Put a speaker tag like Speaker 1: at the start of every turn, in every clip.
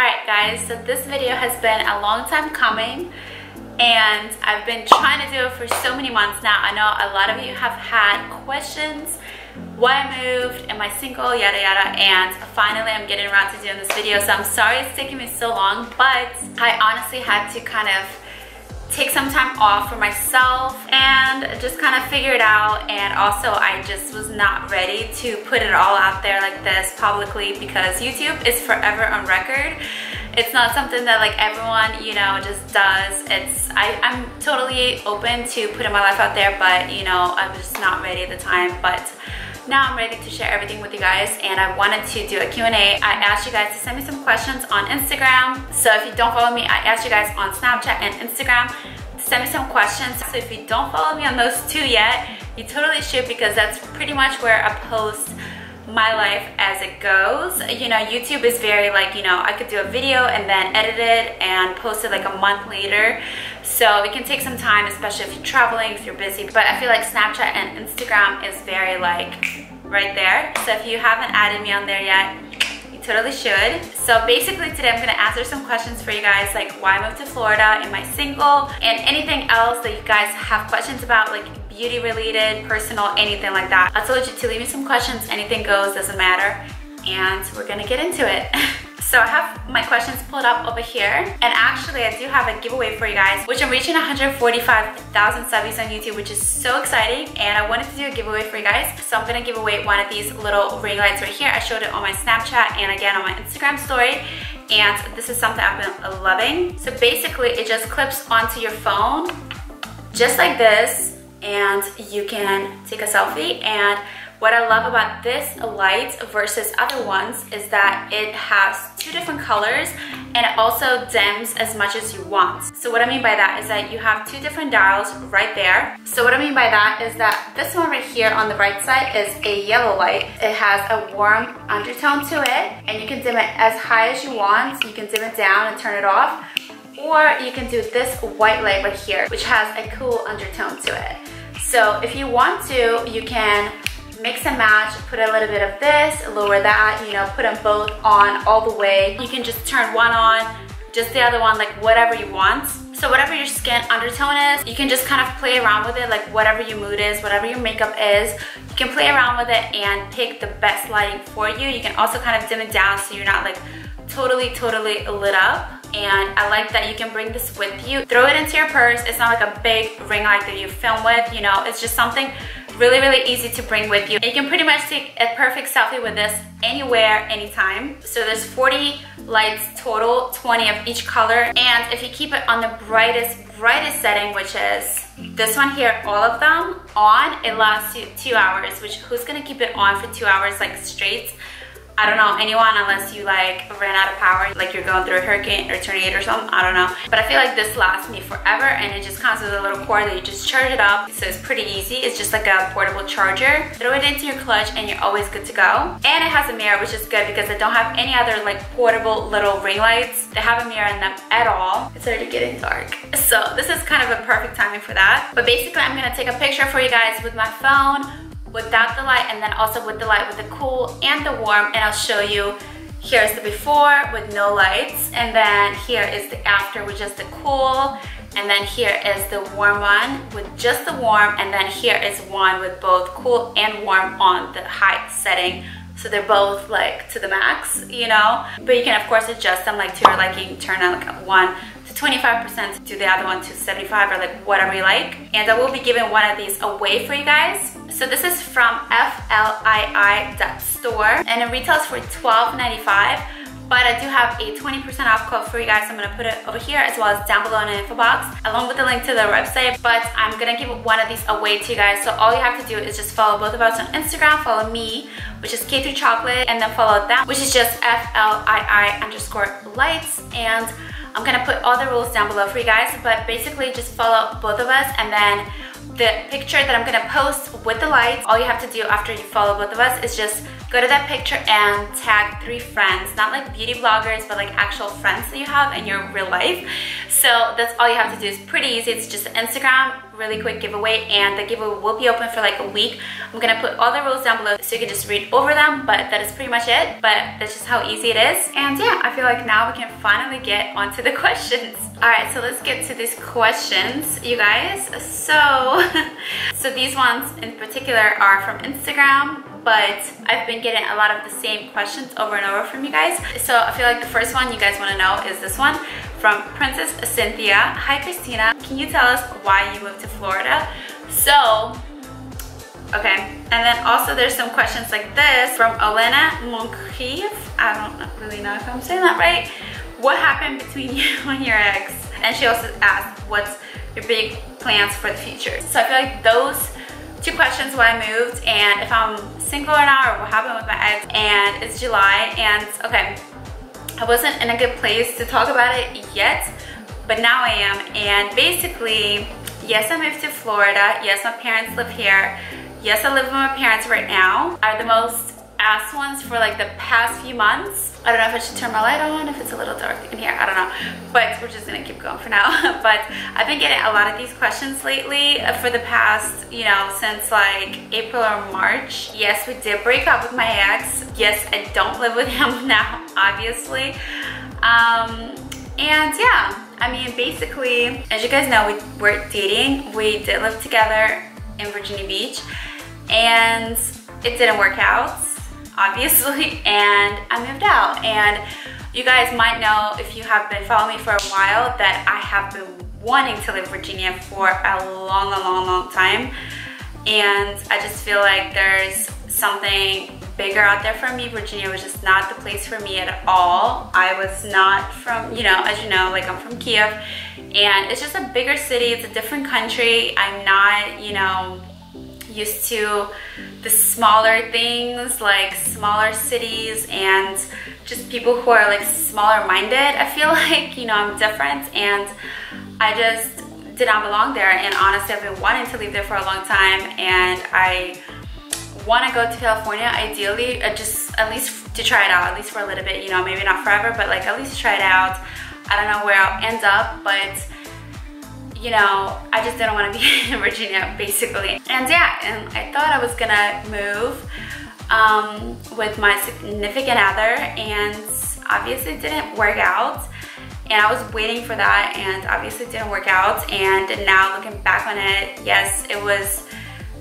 Speaker 1: Alright guys, so this video has been a long time coming and I've been trying to do it for so many months now. I know a lot of you have had questions, why I moved, am I single, yada yada, and finally I'm getting around to doing this video. So I'm sorry it's taking me so long, but I honestly had to kind of take some time off for myself and just kind of figure it out. And also I just was not ready to put it all out there like this publicly because YouTube is forever on record. It's not something that like everyone, you know, just does. I'm totally open to putting my life out there, but you know, I was just not ready at the time. But now I'm ready to share everything with you guys, and I wanted to do a Q&A. I asked you guys to send me some questions on Instagram. So if you don't follow me, I asked you guys on Snapchat and Instagram to send me some questions. So if you don't follow me on those two yet, you totally should, because that's pretty much where I post my life as it goes. You know, YouTube is very like, you know, I could do a video and then edit it and post it like a month later. So it can take some time, especially if you're traveling, if you're busy. But I feel like Snapchat and Instagram is very like right there. So if you haven't added me on there yet, you totally should. So basically today I'm gonna answer some questions for you guys, like why I moved to Florida, am I single, and anything else that you guys have questions about, like beauty related, personal, anything like that. I told you to leave me some questions, anything goes, doesn't matter, and we're gonna get into it. So I have my questions pulled up over here, and actually I do have a giveaway for you guys, which I'm reaching 145,000 subbies on YouTube, which is so exciting, and I wanted to do a giveaway for you guys. So I'm gonna give away one of these little ring lights right here. I showed it on my Snapchat and again on my Instagram story, and this is something I've been loving. So basically it just clips onto your phone just like this, and you can take a selfie. And what I love about this light versus other ones is that it has two different colors, and it also dims as much as you want. So what I mean by that is that you have two different dials right there. So what I mean by that is that this one right here on the right side is a yellow light. It has a warm undertone to it, and you can dim it as high as you want. You can dim it down and turn it off, or you can do this white light right here, which has a cool undertone to it. So if you want to, you can mix and match, put a little bit of this, lower that, you know, put them both on all the way. You can just turn one on, just the other one, like whatever you want. So whatever your skin undertone is, you can just kind of play around with it, like whatever your mood is, whatever your makeup is, you can play around with it and pick the best lighting for you. You can also kind of dim it down so you're not like totally lit up. And I like that you can bring this with you. Throw it into your purse. It's not like a big ring light that you film with, you know, it's just something really easy to bring with you. You can pretty much take a perfect selfie with this anywhere, anytime. So there's 40 lights total, 20 of each color. And if you keep it on the brightest setting, which is this one here, all of them on, it lasts you 2 hours, which who's gonna keep it on for 2 hours like straight? I don't know anyone, unless you like ran out of power, like you're going through a hurricane or tornado or something, I don't know. But I feel like this lasts me forever, and it just comes with a little cord that you just charge it up. So it's pretty easy. It's just like a portable charger. Throw it into your clutch and you're always good to go. And it has a mirror, which is good because I don't have any other like portable little ring lights that have a mirror in them at all. It's already getting dark. So this is kind of a perfect timing for that. But basically I'm gonna take a picture for you guys with my phone, without the light, and then also with the light, with the cool and the warm, and I'll show you. Here's the before with no lights, and then here is the after with just the cool, and then here is the warm one with just the warm, and then here is one with both cool and warm on the high setting. So they're both like to the max, you know, but you can of course adjust them like to your liking, turn on like one to 25%, do the other one to 75, or like whatever you like. And I will be giving one of these away for you guys. So this is from FLII.store, and it retails for $12.95. But I do have a 20% off code for you guys. I'm gonna put it over here as well as down below in the info box, along with the link to their website. But I'm gonna give one of these away to you guys. So all you have to do is just follow both of us on Instagram, follow me, which is K3 Chocolate, and then follow them, which is just FLII_lights. And I'm gonna put all the rules down below for you guys, but basically just follow both of us, and then the picture that I'm gonna post with the lights, all you have to do after you follow both of us is just go to that picture and tag 3 friends, not like beauty bloggers, but like actual friends that you have in your real life. So that's all you have to do. It's pretty easy. It's just an Instagram, really quick giveaway, and the giveaway will be open for like a week. I'm gonna put all the rules down below so you can just read over them, but that is pretty much it. But that's just how easy it is. And yeah, I feel like now we can finally get onto the questions. All right, so let's get to these questions, you guys. So these ones in particular are from Instagram, but I've been getting a lot of the same questions over and over from you guys. So I feel like the first one you guys want to know is this one from Princess Cynthia. Hi Kristina, can you tell us why you moved to Florida? So, okay. And then also there's some questions like this from Elena Moncrief. I don't really know if I'm saying that right. What happened between you and your ex? And she also asked, what's your big plans for the future? So I feel like those 2 questions, why I moved, and if I'm single or not, or what happened with my ex. And it's July, and okay, I wasn't in a good place to talk about it yet, but now I am. And basically, yes, I moved to Florida. Yes, my parents live here. Yes, I live with my parents right now. Are the most asked ones for like the past few months. I don't know if I should turn my light on, if it's a little dark in here, I don't know. But we're just gonna keep going for now. But I've been getting a lot of these questions lately for the past, you know, since like April or March. Yes, we did break up with my ex. Yes, I don't live with him now, obviously. And yeah, I mean, basically, as you guys know, we were dating. We did live together in Virginia Beach, and it didn't work out, obviously, and I moved out. And you guys might know, if you have been following me for a while, that I have been wanting to live in Virginia for a long time. And I just feel like there's something bigger out there for me. Virginia was just not the place for me at all. I was not from, you know, as you know, like I'm from Kiev, and it's just a bigger city. It's a different country. I'm not, you know, used to the smaller things, like smaller cities, and just people who are like smaller minded. I feel like, you know, I'm different, and I just did not belong there. And honestly, I've been wanting to live there for a long time, and I want to go to California ideally, just at least to try it out, at least for a little bit, you know, maybe not forever, but like at least try it out. I don't know where I'll end up, but you know, I just didn't want to be in Virginia, basically. And yeah, and I thought I was gonna move with my significant other, and obviously it didn't work out. And I was waiting for that, and obviously it didn't work out. And now looking back on it, yes, it was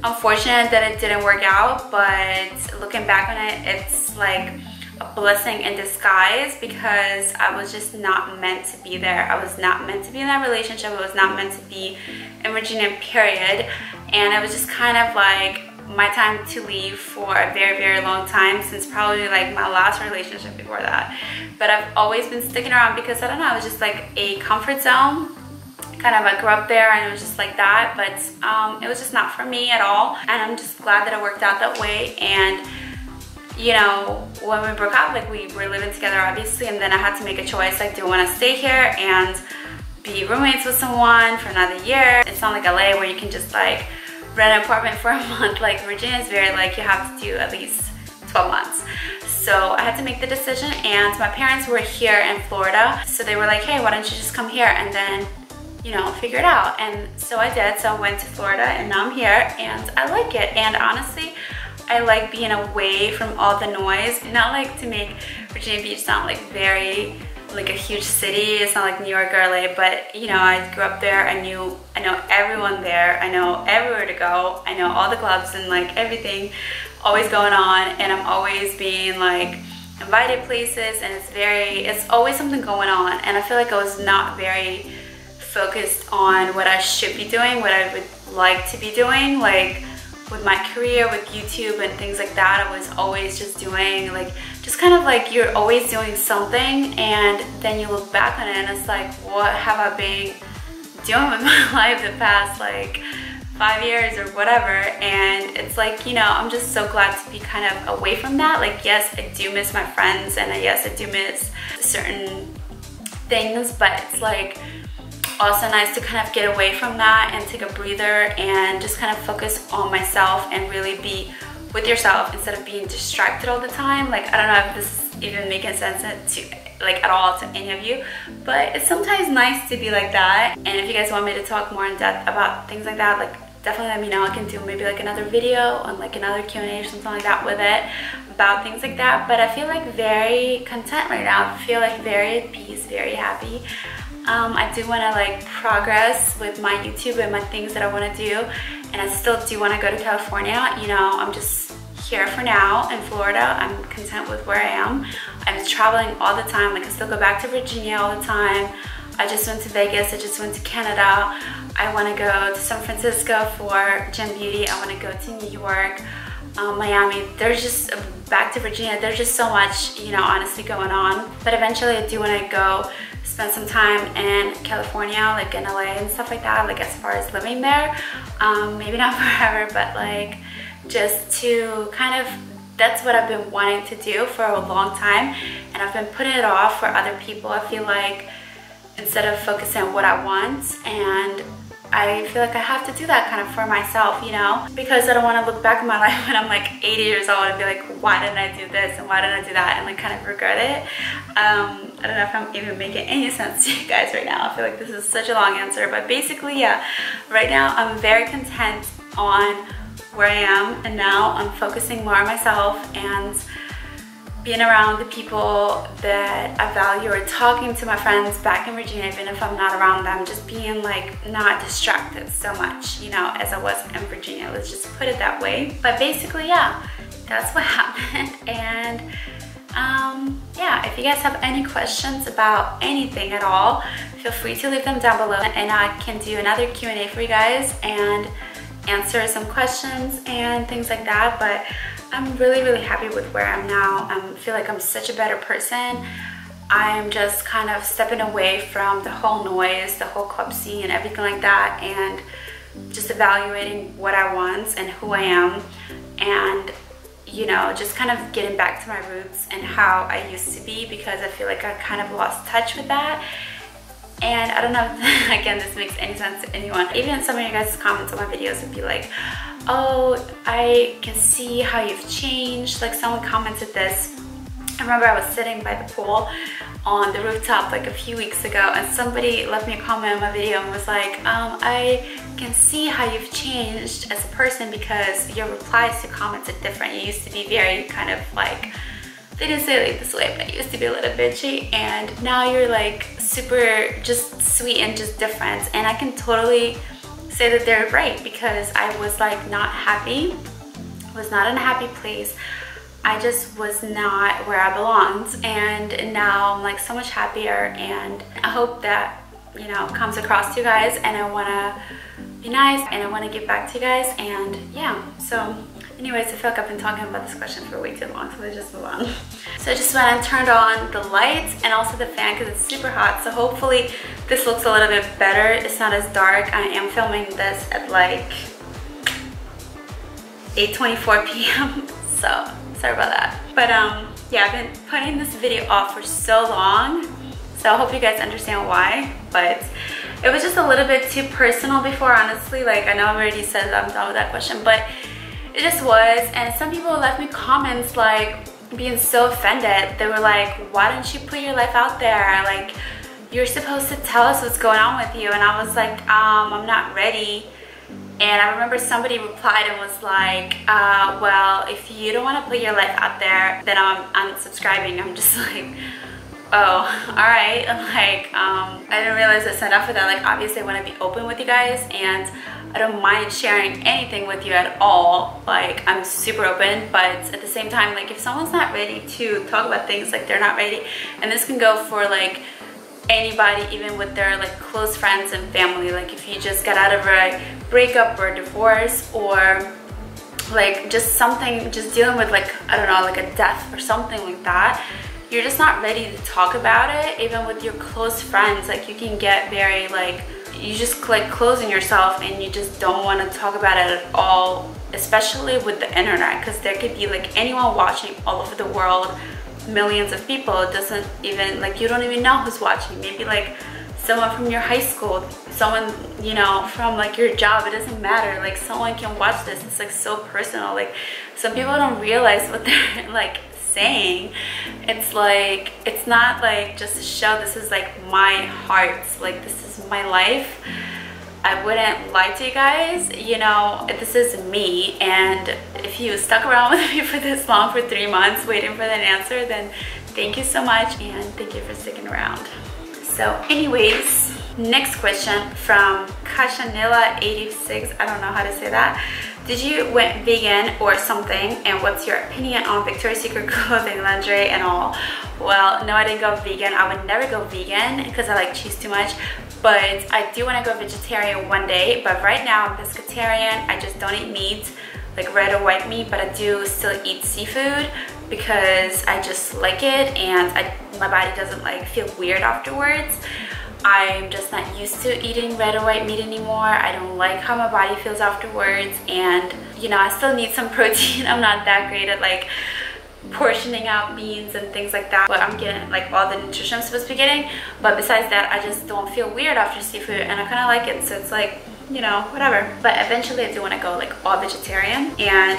Speaker 1: unfortunate that it didn't work out, but looking back on it, it's like a blessing in disguise, because I was just not meant to be there. I was not meant to be in that relationship. I was not meant to be in Virginia, period. And it was just kind of like my time to leave for a very long time, since probably like my last relationship before that. But I've always been sticking around because, I don't know, it was just like a comfort zone. Kind of, I grew up there and it was just like that, but it was just not for me at all. And I'm just glad that it worked out that way. And you know, when we broke up, like we were living together obviously, and then I had to make a choice, like, do I want to stay here and be roommates with someone for another year? It's not like LA where you can just like rent an apartment for a month. Like Virginia is very like, you have to do at least 12 months. So I had to make the decision, and my parents were here in Florida, so they were like, hey, why don't you just come here and then, you know, figure it out. And so I did. So I went to Florida, and now I'm here, and I like it. And honestly, I like being away from all the noise. Not like to make Virginia Beach sound like very, like a huge city. It's not like New York or LA, but you know, I grew up there. I know everyone there. I know everywhere to go. I know all the clubs and like everything always going on, and I'm always being like invited places, and it's always something going on. And I feel like I was not very focused on what I should be doing, what I would like to be doing, like with my career, with YouTube and things like that. I was always just doing like, just kind of like, you're always doing something, and then you look back on it and it's like, what have I been doing with my life the past like 5 years or whatever? And it's like, you know, I'm just so glad to be kind of away from that. Like, yes, I do miss my friends, and yes, I do miss certain things, but it's like also nice to kind of get away from that and take a breather and just kind of focus on myself and really be with yourself instead of being distracted all the time. Like, I don't know if this is even making sense to like at all to any of you, but it's sometimes nice to be like that. And if you guys want me to talk more in depth about things like that, like definitely let me know. I can do maybe like another video on like another Q&A or something like that with it about things like that. But I feel like very content right now. I feel like very at peace, very happy. I do want to like progress with my YouTube and my things that I want to do, and I still do want to go to California. You know, I'm just here for now in Florida. I'm content with where I am. I'm traveling all the time. Like, I still go back to Virginia all the time. I just went to Vegas. I just went to Canada. I want to go to San Francisco for Gem Beauty. I want to go to New York, Miami. There's just, back to Virginia. There's just so much, you know, honestly going on. But eventually I do want to go spend some time in California, like in LA and stuff like that, like as far as living there. Maybe not forever, but like just to kind of, that's what I've been wanting to do for a long time, and I've been putting it off for other people. I feel like instead of focusing on what I want, and I feel like I have to do that kind of for myself, you know, because I don't want to look back in my life when I'm like 80 years old and be like, why didn't I do this and why didn't I do that, and like kind of regret it. I don't know if I'm even making any sense to you guys right now. I feel like this is such a long answer, but basically, yeah, right now I'm very content on where I am, and now I'm focusing more on myself and being around the people that I value, or talking to my friends back in Virginia, even if I'm not around them, just being like not distracted so much, you know, as I was in Virginia. Let's just put it that way. But basically, yeah, that's what happened. And yeah, if you guys have any questions about anything at all, feel free to leave them down below, and I can do another Q&A for you guys and answer some questions and things like that. But I'm really, really happy with where I'm now. I feel like I'm such a better person. I'm just kind of stepping away from the whole noise, the whole club scene and everything like that, and just evaluating what I want and who I am, and you know, just kind of getting back to my roots and how I used to be, because I feel like I kind of lost touch with that. And I don't know if, again, this makes any sense to anyone. Even some of you guys' comments on my videos would be like, oh, I can see how you've changed. Like, someone commented this. I remember I was sitting by the pool on the rooftop like a few weeks ago, and somebody left me a comment on my video and was like, I can see how you've changed as a person because your replies to comments are different. You used to be very kind of like, they didn't say it like this way, but you used to be a little bitchy, and now you're like super just sweet and just different. And I can totally say that they're right, because I was like not happy, was not in a happy place. I just was not where I belonged, and now I'm like so much happier, and I hope that, you know, comes across to you guys. And I want to be nice, and I want to give back to you guys. And yeah, so anyways, I feel like I've been talking about this question for way too long, so let's just move on. So I just went and turned on the lights and also the fan because it's super hot, so hopefully this looks a little bit better. It's not as dark. I am filming this at like 8:24 p.m. so sorry about that. But yeah, I've been putting this video off for so long, so I hope you guys understand why. But it was just a little bit too personal before, honestly. Like, I know I already said I'm done with that question, but it just was. And some people left me comments like being so offended. They were like, why don't you put your life out there? Like, you're supposed to tell us what's going on with you. And I was like, I'm not ready. And I remember somebody replied and was like, well, if you don't want to put your life out there, then I'm unsubscribing. I'm just like, oh, all right. Like, I didn't realize I signed up for that. Like, obviously I want to be open with you guys, and I don't mind sharing anything with you at all. Like, I'm super open, but at the same time, like, if someone's not ready to talk about things, like, they're not ready. And this can go for like anybody, even with their like close friends and family. Like, if you just got out of a breakup or a divorce, or like just something, just dealing with like, I don't know, like a death or something like that, you're just not ready to talk about it. Even with your close friends, like, you can get very like, you just like closing yourself, and you just don't want to talk about it at all, especially with the internet, because there could be like anyone watching all over the world, millions of people. It doesn't even, like, you don't even know who's watching. Maybe like someone from your high school, someone, you know, from like your job. It doesn't matter, like someone can watch this. It's like so personal. Like some people don't realize what they're like saying. It's like, it's not like just a show. This is like my heart, like this is my life. I wouldn't lie to you guys, you know, this is me. And if you stuck around with me for this long, for 3 months waiting for that answer, then thank you so much, and thank you for sticking around. So anyways, next question from Kashanilla86. I don't know how to say that. Did you went vegan or something, and what's your opinion on Victoria's Secret clothing, lingerie and all? Well, no, I didn't go vegan. I would never go vegan because I like cheese too much, but I do want to go vegetarian one day. But right now I'm pescatarian. I just don't eat meat, like red or white meat, but I do still eat seafood because I just like it, and my body doesn't like feel weird afterwards. I'm just not used to eating red or white meat anymore. I don't like how my body feels afterwards, and you know, I still need some protein. I'm not that great at like portioning out beans and things like that, but I'm getting like all the nutrition I'm supposed to be getting. But besides that, I just don't feel weird after seafood, and I kind of like it, so it's like, you know, whatever. But eventually I do want to go like all vegetarian. And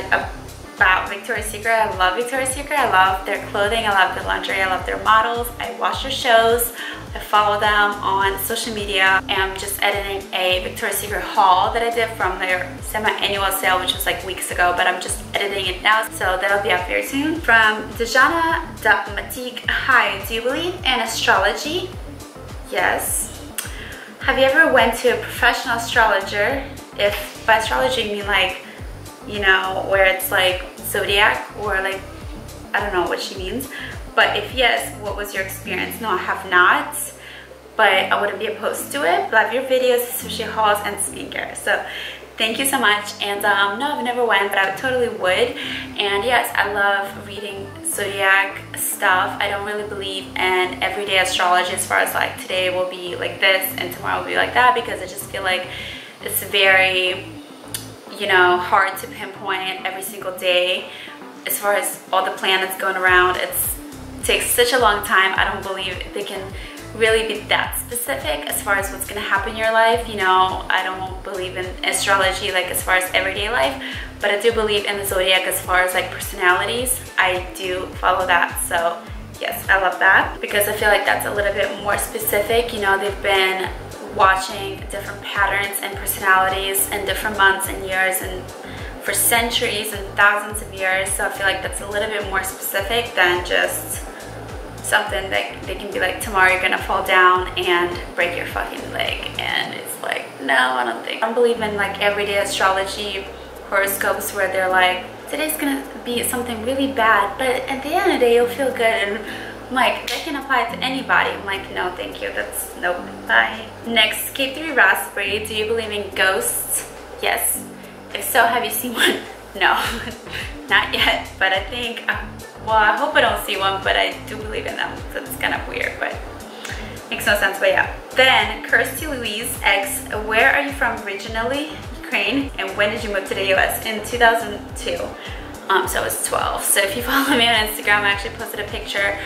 Speaker 1: about Victoria's Secret, I love Victoria's Secret. I love their clothing, I love their lingerie, I love their models. I watch their shows, I follow them on social media, and I'm just editing a Victoria's Secret haul that I did from their semi-annual sale, which was like weeks ago, but I'm just editing it now, so that'll be out very soon. From Dejana.Matique, hi, do you believe in astrology? Yes. Have you ever went to a professional astrologer? If by astrology you mean like, you know, where it's like zodiac, or like, I don't know what she means. But if yes, what was your experience? No, I have not, but I wouldn't be opposed to it. Love your videos, especially hauls and skincare. So thank you so much. And no, I've never went, but I totally would. And yes, I love reading zodiac stuff. I don't really believe in everyday astrology, as far as like today will be like this and tomorrow will be like that, because I just feel like it's very, you know, hard to pinpoint every single day. As far as all the planets going around, it takes such a long time. I don't believe they can really be that specific as far as what's going to happen in your life. You know, I don't believe in astrology like as far as everyday life, but I do believe in the zodiac as far as like personalities. I do follow that, so yes, I love that, because I feel like that's a little bit more specific. You know, they've been watching different patterns and personalities in different months and years and for centuries and thousands of years, so I feel like that's a little bit more specific than just something that they can be like, tomorrow you're gonna fall down and break your fucking leg, and it's like, no, I don't believe in like everyday astrology horoscopes where they're like, today's gonna be something really bad, but at the end of the day you'll feel good, and I'm like, that can apply to anybody. I'm like, no thank you, that's nope, bye. Next, K3 Raspberry, do you believe in ghosts? Yes. If so, have you seen one? No, not yet, but I think, well, I hope I don't see one, but I do believe in them. So it's kind of weird, but makes no sense, but yeah. Then, Kirsty Louise X, where are you from originally? Ukraine. And when did you move to the US? In 2002. So I was 12. So if you follow me on Instagram, I actually posted a picture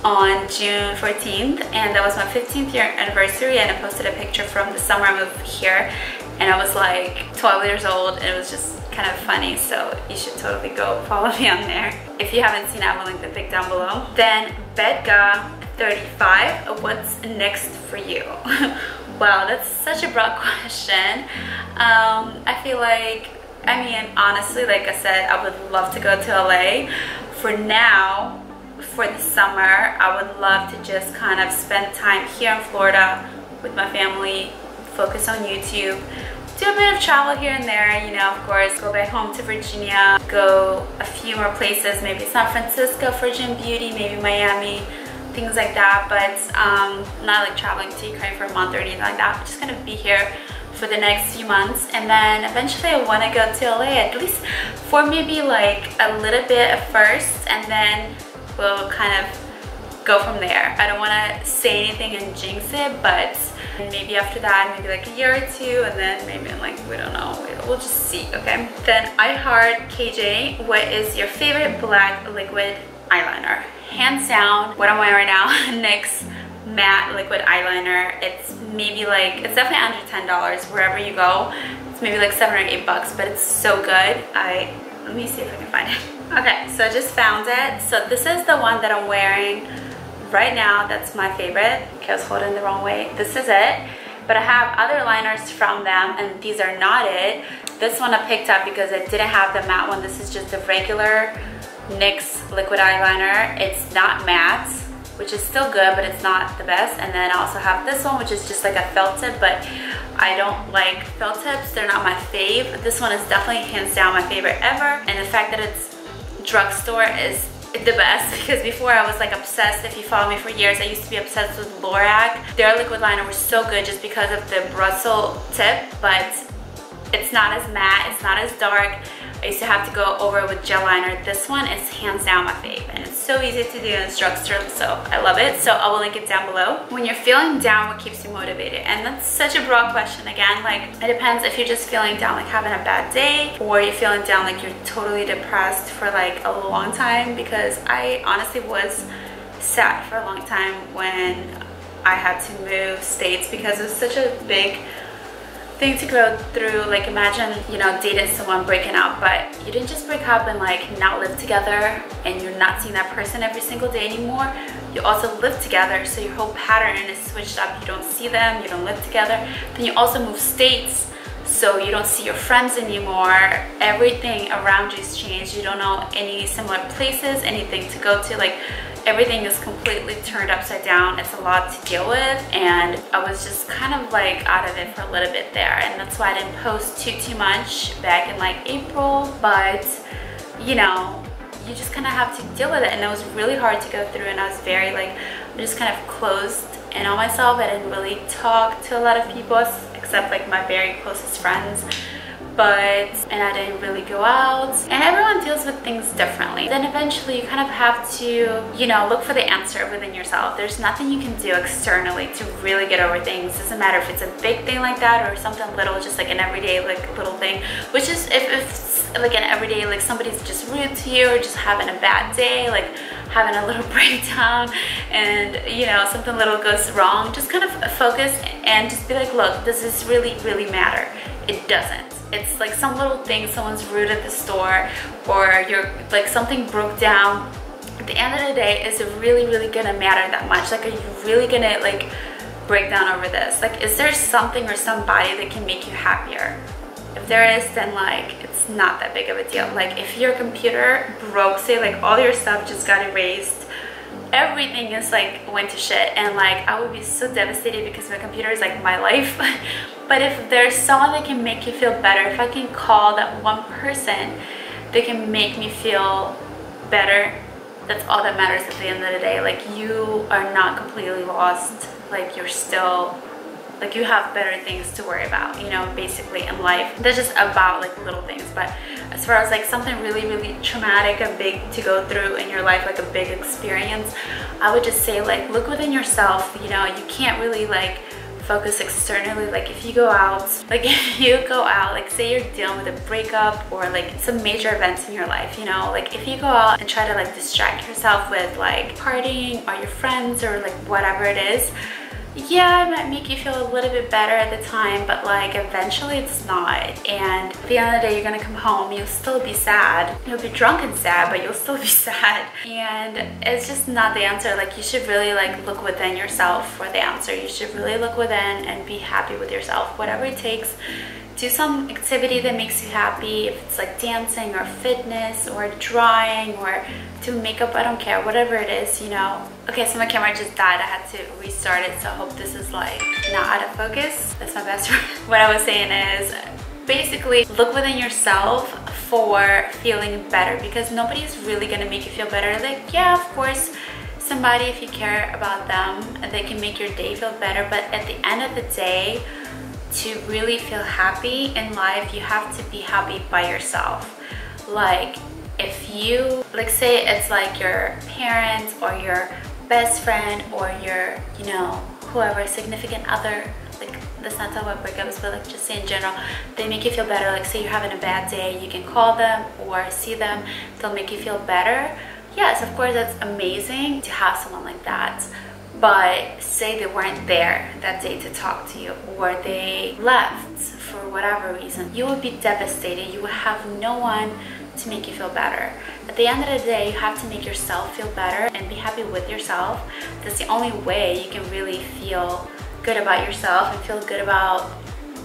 Speaker 1: on June 14th, and that was my 15th year anniversary, and I posted a picture from the summer I moved here, and I was like 12 years old, and it was just kind of funny, so you should totally go follow me on there. If you haven't seen it, I will link the pic down below. Then Bedga35, what's next for you? Wow, that's such a broad question. I feel like, I mean, honestly, like I said, I would love to go to LA. For now, for the summer, I would love to just kind of spend time here in Florida with my family, focus on YouTube, do a bit of travel here and there, you know, of course, go back home to Virginia, go a few more places, maybe San Francisco for Gym Beauty, maybe Miami, things like that, but not like traveling to Ukraine for a month or anything like that. I'm just gonna be here for the next few months, and then eventually I want to go to LA, at least for maybe like a little bit at first, and then we'll kind of go from there. I don't want to say anything and jinx it, but maybe after that, maybe like a year or two, and then maybe like, we don't know, we'll just see, okay? Then I Heart KJ, what is your favorite black liquid eyeliner? Hands down, what I'm wearing right now, NYX matte liquid eyeliner. It's maybe like, it's definitely under $10 wherever you go. It's maybe like 7 or 8 bucks, but it's so good. Let me see if I can find it. Okay, so I just found it. So this is the one that I'm wearing right now. That's my favorite. Okay, I was holding the wrong way. This is it. But I have other liners from them, and these are not it. This one I picked up because I didn't have the matte one. This is just a regular NYX liquid eyeliner. It's not matte, which is still good, but it's not the best. And then I also have this one, which is just like a felt tip, but I don't like felt tips. They're not my fave. This one is definitely hands down my favorite ever. And the fact that it's drugstore is the best, because before I was like obsessed. If you follow me for years, I used to be obsessed with Lorac. Their liquid liner was so good just because of the Brussels tip, but it's not as matte, it's not as dark. I used to have to go over it with gel liner. This one is hands down my fave, and it's so easy to do in this drugstore, so I love it. So I will link it down below. When you're feeling down, what keeps you motivated? And that's such a broad question. Again, like, it depends if you're just feeling down, like having a bad day, or you're feeling down like you're totally depressed for like a long time, because I honestly was sad for a long time when I had to move states, because it was such a big thing to go through. Like, imagine, you know, dating someone, breaking up, but you didn't just break up and like not live together, and you're not seeing that person every single day anymore. You also live together, so your whole pattern is switched up. You don't see them, you don't live together. Then you also move states, so you don't see your friends anymore. Everything around you's changed. You don't know any similar places, anything to go to. Like, everything is completely turned upside down. It's a lot to deal with, and I was just kind of like out of it for a little bit there, and that's why I didn't post too much back in like April. But you know, you just kind of have to deal with it, and it was really hard to go through, and I was very like, I just kind of closed in on myself. I didn't really talk to a lot of people except like my very closest friends. And I didn't really go out, and everyone deals with things differently. Then eventually you kind of have to, you know, look for the answer within yourself. There's nothing you can do externally to really get over things. It doesn't matter if it's a big thing like that or something little, just like an everyday like little thing, which is if it's like an everyday, like somebody's just rude to you, or just having a bad day, like having a little breakdown, and you know, something little goes wrong. Just kind of focus and just be like, look, does this really matter? It doesn't. It's like some little thing, someone's rude at the store, or you're like something broke down. At the end of the day, is it really gonna matter that much? Like, are you really gonna like break down over this? Like, is there something or somebody that can make you happier? If there is, then like it's not that big of a deal. Like, if your computer broke, say like all your stuff just got erased, everything is like went to shit, and like I would be so devastated because my computer is like my life. But if there's someone that can make you feel better, if I can call that one person that can make me feel better, that's all that matters at the end of the day. Like, you are not completely lost. Like, you're still, like, you have better things to worry about, you know, basically in life. That's just about like little things. But as far as like something really traumatic and big to go through in your life, like a big experience, I would just say like look within yourself. You know, you can't really like focus externally. Like, if you go out, like say you're dealing with a breakup or like some major events in your life, you know, like if you go out and try to like distract yourself with like partying or your friends or like whatever it is, yeah, it might make you feel a little bit better at the time, but like eventually it's not. And at the end of the day, you're gonna come home, you'll still be sad. You'll be drunk and sad, but you'll still be sad. And it's just not the answer. Like, you should really like look within yourself for the answer. You should really look within and be happy with yourself. Whatever it takes, do some activity that makes you happy. If it's like dancing or fitness or drawing or do makeup, I don't care, whatever it is, you know. Okay, so my camera just died. I had to restart it, so I hope this is like not out of focus. That's my best friend. What I was saying is basically look within yourself for feeling better, because nobody's really gonna make you feel better. Like, yeah, of course, somebody, if you care about them, they can make your day feel better, but at the end of the day, to really feel happy in life, you have to be happy by yourself. Like, if you, like, say it's like your parents or your best friend or your, you know, whoever, significant other, like, let's not talk about breakups, but like just say in general, they make you feel better. Like, say you're having a bad day, you can call them or see them, they'll make you feel better. Yes, of course, that's amazing to have someone like that. but say they weren't there that day to talk to you, or they left for whatever reason, you would be devastated. You would have no one to make you feel better. At the end of the day, you have to make yourself feel better and be happy with yourself. That's the only way you can really feel good about yourself and feel good about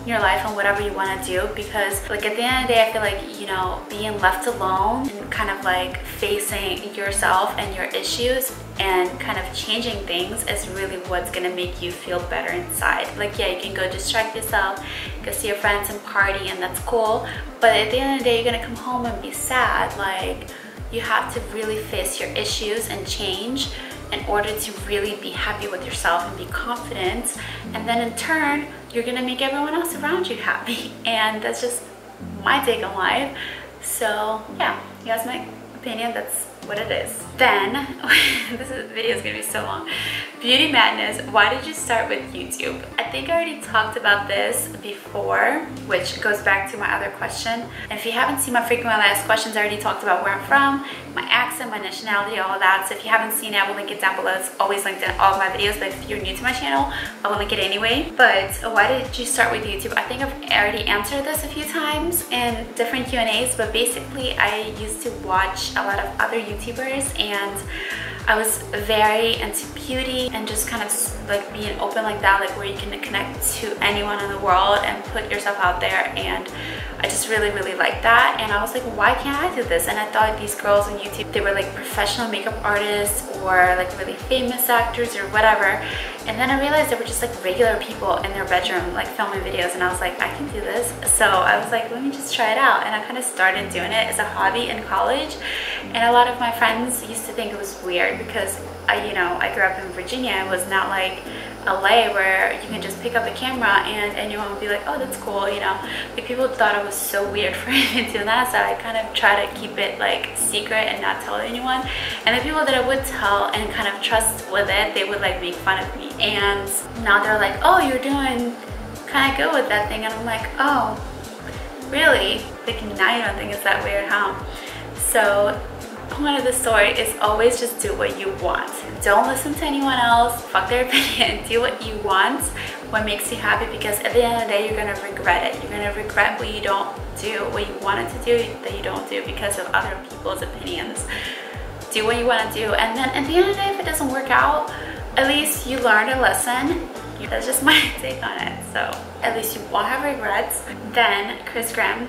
Speaker 1: your life and whatever you want to do. Because like at the end of the day, I feel like, you know, being left alone and kind of like facing yourself and your issues and kind of changing things is really what's gonna make you feel better inside. Like, yeah, you can go distract yourself, go see your friends and party, and that's cool, but at the end of the day, you're gonna come home and be sad. Like, you have to really face your issues and change in order to really be happy with yourself and be confident, and then in turn you're gonna make everyone else around you happy. And that's just my take on life. So yeah, you guys, my opinion, that's what it is. Then this video is gonna be so long. Beauty madness. Why did you start with YouTube? I think I already talked about this before, which goes back to my other question. And if you haven't seen my frequently asked questions, I already talked about where I'm from, my accent, my nationality, all of that. So if you haven't seen it, I will link it down below. It's always linked in all of my videos, but if you're new to my channel, I will link it anyway. But why did you start with YouTube? I think I've already answered this a few times in different Q&As, but basically I used to watch a lot of other YouTubers, and I was very into beauty and just kind of like being open like that, like where you can connect to anyone in the world and put yourself out there. And I just really liked that, and I was like, why can't I do this? And I thought these girls on YouTube, they were like professional makeup artists or like really famous actors or whatever. And then I realized they were just like regular people in their bedroom like filming videos, and I was like, I can do this. So I was like, let me just try it out. And I kind of started doing it as a hobby in college, and a lot of my friends used to think it was weird because I grew up in Virginia. It was not like LA where you can just pick up a camera and anyone would be like, oh, that's cool, you know. Like, people thought it was so weird for me to do that, so I kind of try to keep it like secret and not tell anyone. And the people that I would tell and kind of trust with it, they would like make fun of me. And now they're like, oh, you're doing kind of good with that thing. And I'm like, oh, really? Like, now you don't think it's that weird, huh? So point of the story is always just do what you want. Don't listen to anyone else, fuck their opinion. Do what you want, what makes you happy, because at the end of the day, you're gonna regret it. You're gonna regret what you don't do, what you wanted to do that you don't do because of other people's opinions. Do what you want to do, and then at the end of the day, if it doesn't work out, at least you learned a lesson. That's just my take on it. So at least you won't have regrets. Then Chris Graham.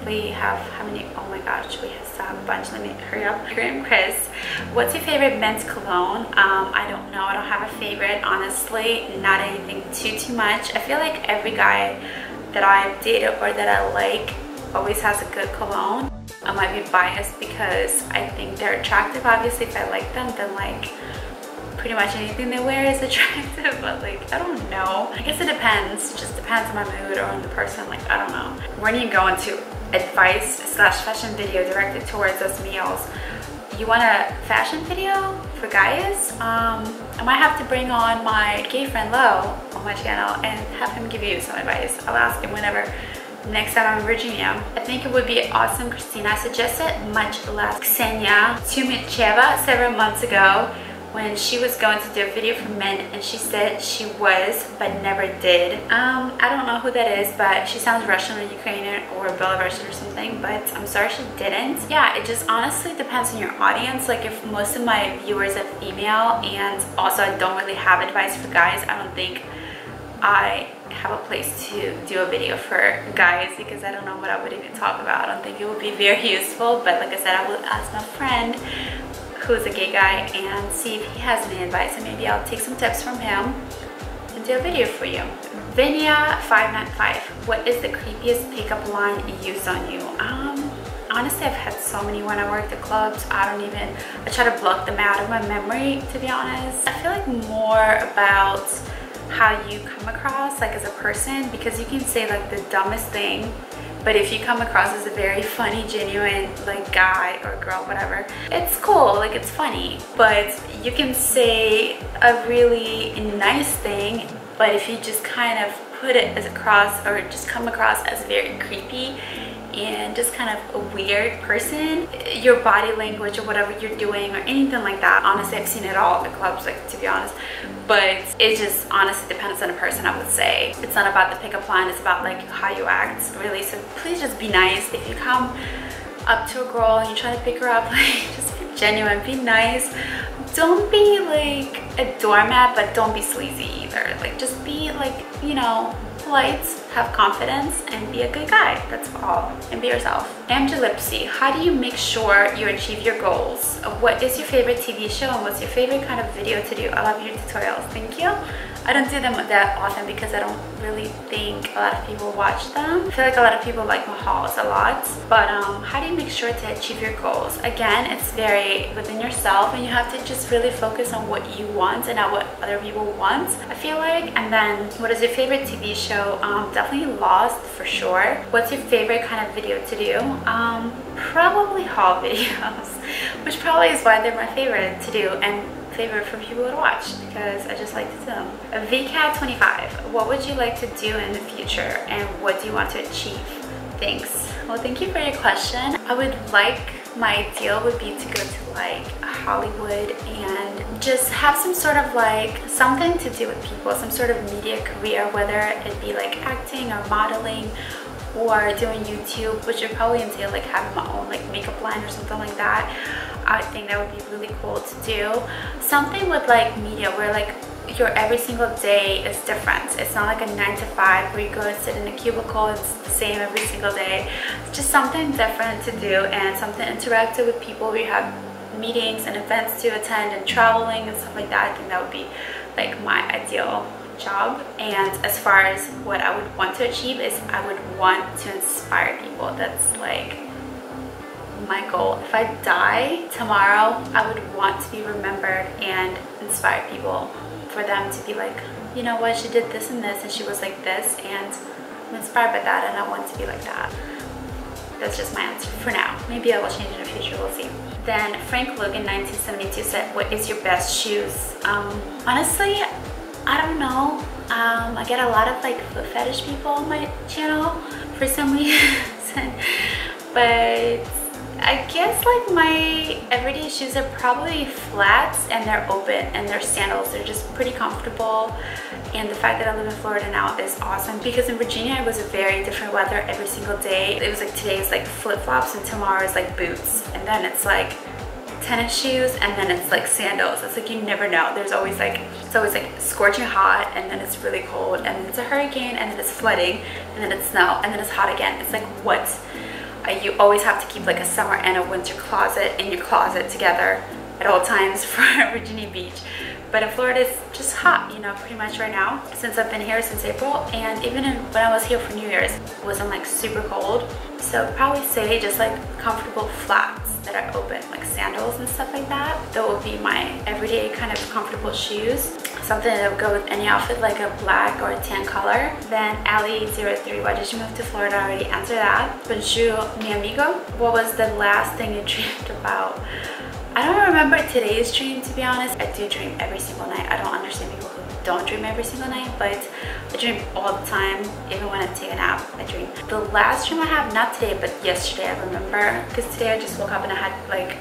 Speaker 1: We have how many? Oh my gosh, we have a bunch. Let me hurry up. Chris, what's your favorite men's cologne? I don't know. I don't have a favorite, honestly. Not anything too much. I feel like every guy that I've dated or that I like always has a good cologne. I might be biased because I think they're attractive. Obviously, if I like them, then like pretty much anything they wear is attractive, but like, I don't know. I guess it depends. It just depends on my mood or on the person. Like, I don't know. When you go into advice / fashion video directed towards us males, you want a fashion video for guys? I might have to bring on my gay friend Lo on my channel and have him give you some advice. I'll ask him whenever next time I'm in Virginia. I think it would be awesome. Kristina suggested much less Ksenia Tumicheva several months ago when she was going to do a video for men, and she said she was but never did. I don't know who that is, but she sounds Russian or Ukrainian or Belarusian or something, but I'm sorry she didn't. Yeah, it just honestly depends on your audience. Like, if most of my viewers are female, and also I don't really have advice for guys, I don't think I have a place to do a video for guys, because I don't know what I would even talk about. I don't think it would be very useful, but like I said, I will ask my friend who's a gay guy and see if he has any advice, and maybe I'll take some tips from him and do a video for you. Vinia595, what is the creepiest pickup line used on you? Honestly, I've had so many when I worked at clubs. I try to block them out of my memory, to be honest. I feel like more about how you come across like as a person, because you can say like the dumbest thing, but if you come across as a very funny, genuine like guy or girl, whatever, it's cool, like it's funny. But you can say a really nice thing, but if you just kind of put it as across or just come across as very creepy and just kind of a weird person, your body language or whatever you're doing or anything like that, honestly, I've seen it all at the clubs, like, to be honest. But it just honestly depends on the person, I would say. It's not about the pickup line, it's about like how you act, really. So please just be nice. If you come up to a girl and you try to pick her up, like, just be genuine, be nice. Don't be like a doormat, but don't be sleazy either. Like, just be like, you know, polite, have confidence, and be a good guy. That's all. And be yourself. Lipsy, how do you make sure you achieve your goals? What is your favorite TV show and what's your favorite kind of video to do? I love your tutorials. Thank you. I don't do them that often because I don't really think a lot of people watch them. I feel like a lot of people like my hauls a lot. But how do you make sure to achieve your goals? Again, it's very within yourself, and you have to just really focus on what you want and not what other people want, I feel like. And then, what is your favorite TV show? Definitely Lost, for sure. What's your favorite kind of video to do? Probably haul videos, which probably is why they're my favorite to do and favorite for people to watch, because I just like to do them. VCAT25, what would you like to do in the future and what do you want to achieve? Thanks. Well, thank you for your question. I would like, my ideal would be to go to like Hollywood and just have some sort of like something to do with people, some sort of media career, whether it be like acting or modeling or doing YouTube, which would probably entail like having my own like makeup line or something like that. I think that would be really cool to do. Something with like media where like your every single day is different. It's not like a 9 to 5 where you go and sit in a cubicle, it's the same every single day. It's just something different to do and something interactive with people where you have meetings and events to attend and traveling and stuff like that. I think that would be like my ideal job. And as far as what I would want to achieve is I would want to inspire people. That's like my goal. If I die tomorrow, I would want to be remembered and inspire people, for them to be like, you know what, she did this and she was like this, and I'm inspired by that and I want to be like that. That's just my answer for now. Maybe I will change in the future, we'll see. Then Frank Logan 1972 said, what is your best shoes? Honestly, I don't know. I get a lot of like foot fetish people on my channel for some reason, but I guess like my everyday shoes are probably flats and they're open and they're sandals. They're just pretty comfortable, and the fact that I live in Florida now is awesome because in Virginia it was a very different weather every single day. It was like today is like flip-flops and tomorrow is like boots, and then it's like tennis shoes, and then it's like sandals. It's like you never know. There's always like, it's always like scorching hot, and then it's really cold, and then it's a hurricane, and then it's flooding, and then it's snow, and then it's hot again. It's like what? You always have to keep like a summer and a winter closet in your closet together at all times for Virginia Beach. But in Florida it's just hot, you know, pretty much right now, since I've been here since April. And even when I was here for New Year's, it wasn't like super cold. So I'd probably say just like comfortable flats that are open, like sandals and stuff like that. That would be my everyday kind of comfortable shoes. Something that would go with any outfit, like a black or a tan color. Then Ali03, why did you move to Florida? I already answered that. Bonjour, mi amigo. What was the last thing you dreamed about? I don't remember today's dream, to be honest. I do dream every single night. I don't understand people who don't dream every single night, but I dream all the time. Even when I take a nap, I dream. The last dream I have, not today, but yesterday, I remember. Because today I just woke up and I had like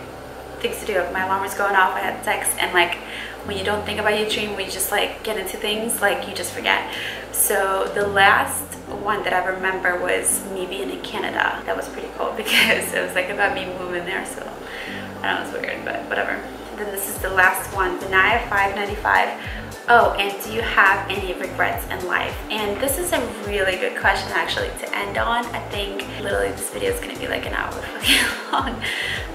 Speaker 1: things to do. My alarm was going off, I had text, and like when you don't think about your dream, when you just like get into things, like you just forget. So the last one that I remember was me being in Canada. That was pretty cool because it was like about me moving there, so I know it's weird, but whatever. And then this is the last one, Benaya 595. Oh, and do you have any regrets in life? And this is a really good question actually to end on. I think literally this video is gonna be like an hour fucking long.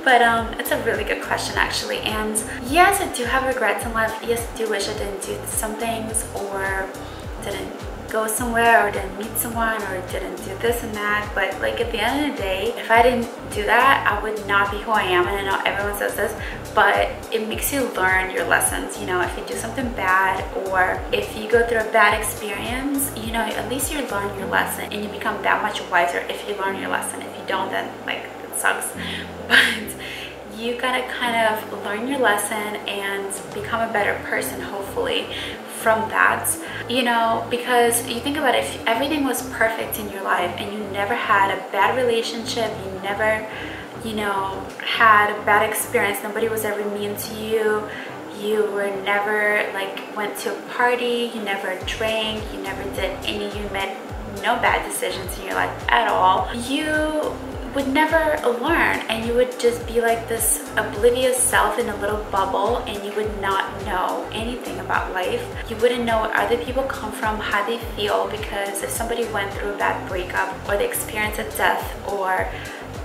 Speaker 1: But it's a really good question actually. And yes, I do have regrets in life. Yes, I do wish I didn't do some things, or didn't go somewhere, or didn't meet someone, or didn't do this and that. But like at the end of the day, if I didn't do that, I would not be who I am. And I know everyone says this, but it makes you learn your lessons. You know, if you do something bad, or if you go through a bad experience, you know, at least you learn your lesson and you become that much wiser if you learn your lesson. If you don't, then like it sucks. But you gotta kind of learn your lesson and become a better person, hopefully, from that, you know, because you think about it, if everything was perfect in your life and you never had a bad relationship, you never, you know, had a bad experience, nobody was ever mean to you, you were never like went to a party, you never drank, you never did any, you made no bad decisions in your life at all, you would never learn, and you would just be like this oblivious self in a little bubble, and you would not know anything about life. You wouldn't know where other people come from, how they feel, because if somebody went through a bad breakup, or they experienced a death, or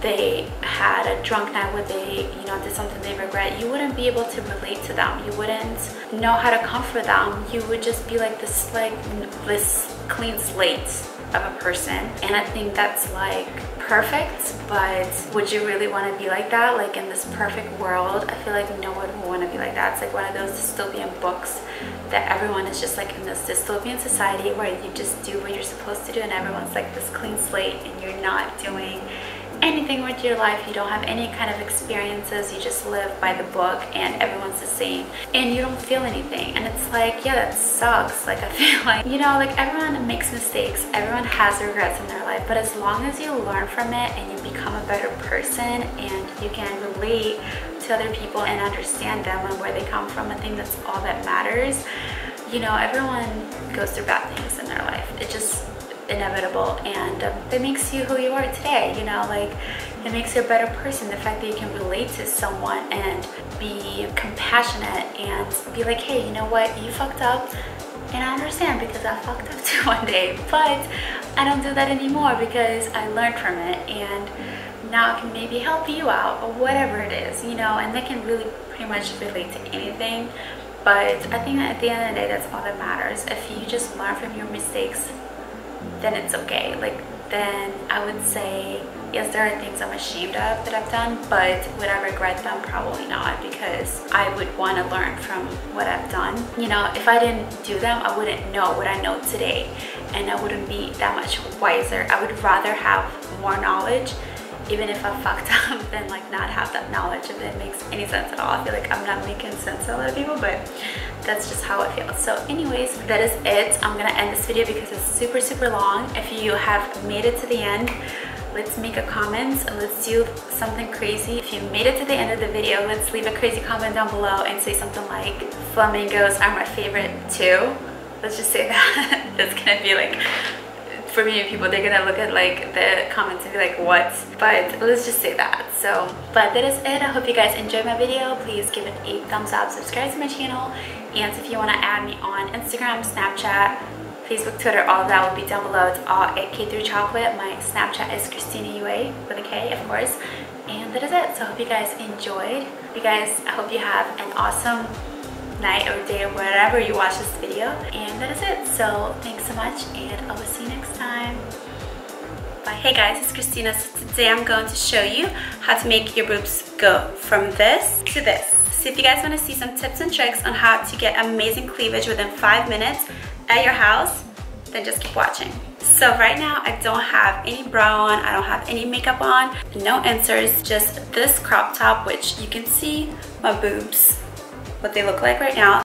Speaker 1: they had a drunk night where they, you know, did something they regret, you wouldn't be able to relate to them. You wouldn't know how to comfort them. You would just be like this clean slate of a person, and I think that's like perfect. But would you really want to be like that, like in this perfect world? I feel like no one would want to be like that. It's like one of those dystopian books that everyone is just like in this dystopian society where you just do what you're supposed to do, and everyone's like this clean slate, and you're not doing anything with your life, you don't have any kind of experiences, you just live by the book, and everyone's the same, and you don't feel anything. And it's like, yeah, that sucks. Like, I feel like, you know, like everyone makes mistakes, everyone has regrets in their life, but as long as you learn from it and you become a better person and you can relate to other people and understand them and where they come from, I think that's all that matters. You know, everyone goes through bad things in their life. It just inevitable, and it makes you who you are today, you know, like it makes you a better person. The fact that you can relate to someone and be compassionate and be like, hey, you know what, you fucked up, and I understand because I fucked up too one day, but I don't do that anymore because I learned from it, and now I can maybe help you out, or whatever it is, you know. And they can really pretty much relate to anything. But I think that at the end of the day, that's all that matters. If you just learn from your mistakes, then it's okay. Like, then I would say, yes, there are things I'm ashamed of that I've done, but would I regret them? Probably not, because I would want to learn from what I've done. You know, if I didn't do them, I wouldn't know what I know today, and I wouldn't be that much wiser. I would rather have more knowledge, even if I fucked up, than like not have that knowledge, if it makes any sense at all. I feel like I'm not making sense to a lot of people, but that's just how I feel. So anyways, that is it. I'm gonna end this video because it's super long. If you have made it to the end, let's make a comment and let's do something crazy. If you made it to the end of the video, let's leave a crazy comment down below and say something like, flamingos are my favorite too. Let's just say that. That's gonna be like, for many people, they're gonna look at like the comments and be like, what? But let's just say that. So, but that is it. I hope you guys enjoyed my video. Please give it a thumbs up, subscribe to my channel, and if you want to add me on Instagram, Snapchat, Facebook, Twitter, all of that will be down below. It's all at K through Chocolate. My Snapchat is Kristina Ua with a K, of course. And that is it. So I hope you guys enjoyed. You guys, I hope you have an awesome night or day or wherever you watch this video, and that is it. So thanks so much, and I will see you next time. Bye. Hey guys, it's Kristina. So today I'm going to show you how to make your boobs go from this to this. So if you guys want to see some tips and tricks on how to get amazing cleavage within 5 minutes at your house, then just keep watching. So right now I don't have any bra on, I don't have any makeup on, no inserts, just this crop top, which you can see my boobs, what they look like right now.